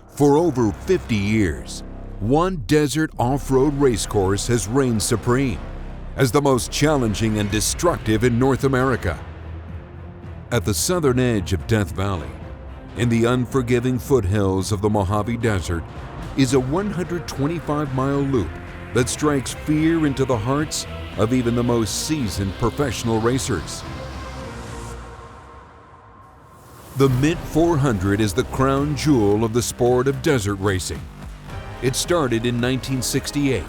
For over 50 years, one desert off-road racecourse has reigned supreme as the most challenging and destructive in North America. At the southern edge of Death Valley, in the unforgiving foothills of the Mojave Desert, is a 125-mile loop that strikes fear into the hearts of even the most seasoned professional racers. The Mint 400 is the crown jewel of the sport of desert racing. It started in 1968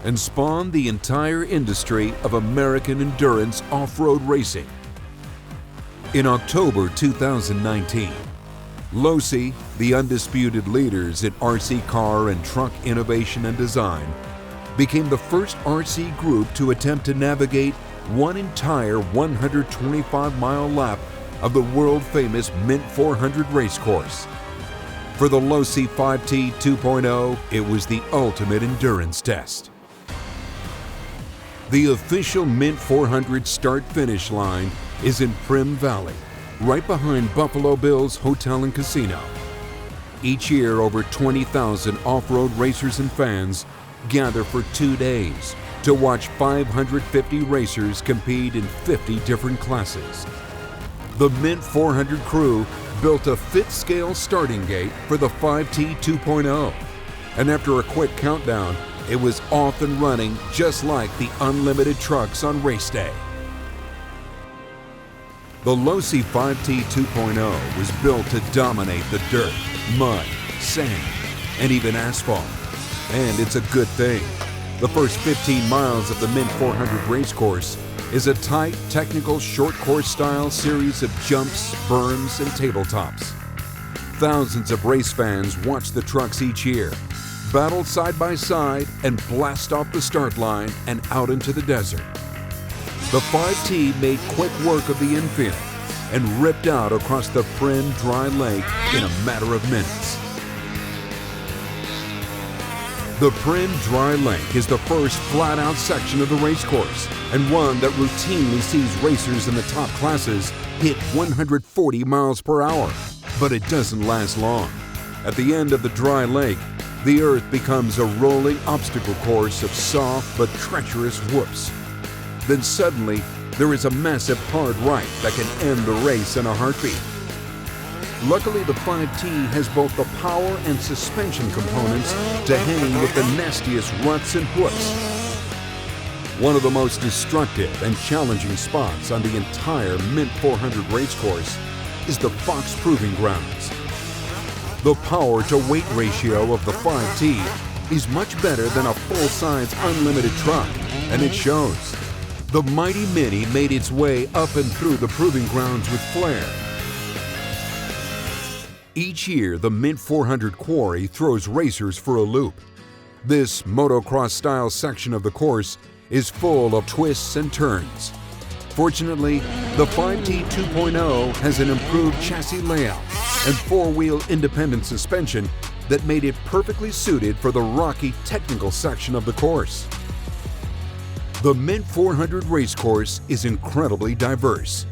and spawned the entire industry of American endurance off-road racing. In October 2019, Losi, the undisputed leaders in RC car and truck innovation and design, became the first RC group to attempt to navigate one entire 125-mile lap of the world-famous Mint 400 racecourse. For the Losi 5T 2.0, it was the ultimate endurance test. The official Mint 400 start-finish line is in PRIMM Valley, right behind Buffalo Bills Hotel and Casino. Each year, over 20,000 off-road racers and fans gather for 2 days to watch 550 racers compete in 50 different classes. The Mint 400 crew built a fit-scale starting gate for the 5T 2.0, and after a quick countdown, it was off and running just like the unlimited trucks on race day. The Losi 5T 2.0 was built to dominate the dirt, mud, sand, and even asphalt. And it's a good thing. The first 15 miles of the Mint 400 racecourse is a tight, technical, short course style series of jumps, berms, and tabletops. Thousands of race fans watch the trucks each year, battle side by side, and blast off the start line and out into the desert. The 5T made quick work of the infield and ripped out across the PRIMM dry lake in a matter of minutes. The PRIMM dry lake is the first flat-out section of the racecourse, and one that routinely sees racers in the top classes hit 140 miles per hour. But it doesn't last long. At the end of the dry lake, the earth becomes a rolling obstacle course of soft but treacherous whoops. Then suddenly, there is a massive hard right that can end the race in a heartbeat. Luckily, the 5T has both the power and suspension components to hang with the nastiest ruts and whoops. One of the most destructive and challenging spots on the entire Mint 400 racecourse is the Fox Proving Grounds. The power-to-weight ratio of the 5T is much better than a full-size unlimited truck, and it shows. The Mighty Mini made its way up and through the proving grounds with flair. Each year, the Mint 400 QUARRY throws racers for a loop. This motocross-style section of the course is full of twists and turns. Fortunately, the 5T 2.0 has an improved chassis layout and four-wheel independent suspension that made it perfectly suited for the rocky technical section of the course. The Mint 400 racecourse is incredibly diverse.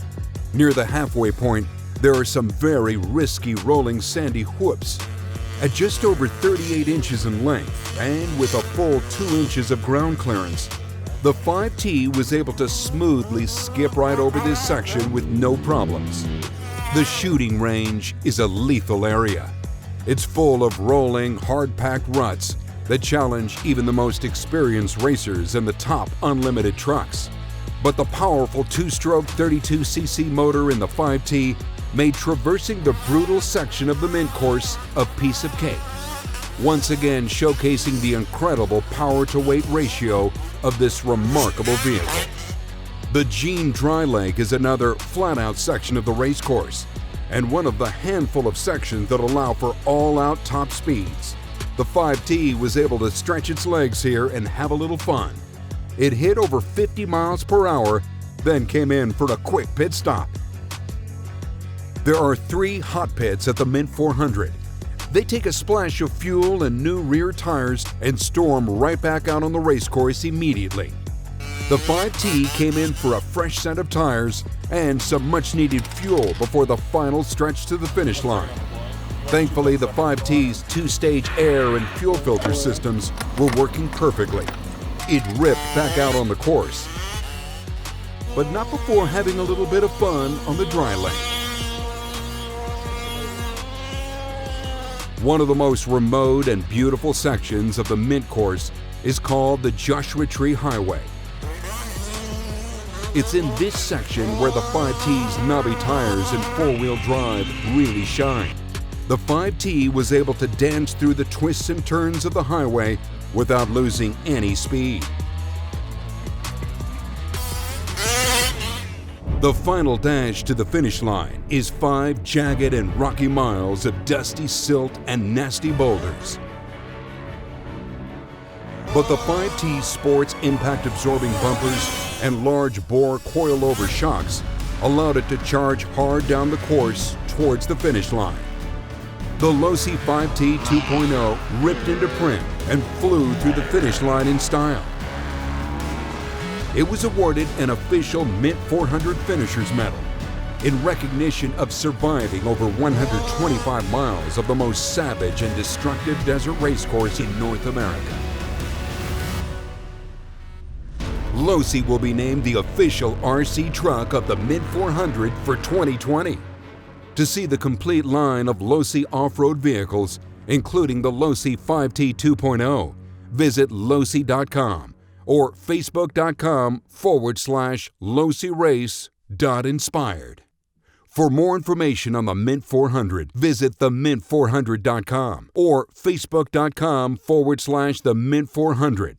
Near the halfway point, there are some very risky rolling sandy whoops. At just over 38 inches in length and with a full 2 inches of ground clearance, the 5T was able to smoothly skip right over this section with no problems. The shooting range is a lethal area. It's full of rolling, hard-packed ruts that challenge even the most experienced racers in the top unlimited trucks. But the powerful two-stroke 32cc motor in the 5T made traversing the brutal section of the Mint course a piece of cake, once again showcasing the incredible power-to-weight ratio of this remarkable vehicle. The Jean Dry Lake is another flat-out section of the racecourse, and one of the handful of sections that allow for all-out top speeds. The 5T was able to stretch its legs here and have a little fun. It hit over 50 miles per hour, then came in for a quick pit stop. There are 3 hot pits at the Mint 400. They take a splash of fuel and new rear tires and storm right back out on the racecourse immediately. The 5T came in for a fresh set of tires and some much-needed fuel before the final stretch to the finish line. Thankfully, the 5T's two-stage air and fuel filter systems were working perfectly. It ripped back out on the course, but not before having a little bit of fun on the dry lane. One of the most remote and beautiful sections of the Mint course is called the Joshua Tree Highway. It's in this section where the 5T's knobby tires and four-wheel drive really shine. The 5T was able to dance through the twists and turns of the highway without losing any speed. The final dash to the finish line is 5 jagged and rocky miles of dusty silt and nasty boulders. But the 5T sports impact-absorbing bumpers and large bore coil-over shocks allowed it to charge hard down the course towards the finish line. The Losi 5T 2.0 ripped into PRIMM and flew through the finish line in style. It was awarded an official Mint 400 Finishers Medal in recognition of surviving over 125 miles of the most savage and destructive desert racecourse in North America. Losi will be named the official RC truck of the Mint 400 for 2020. To see the complete line of Losi off-road vehicles, including the Losi 5T 2.0, visit losi.com or facebook.com/losirace.inspired. For more information on the Mint 400, visit themint400.com or facebook.com/themint400.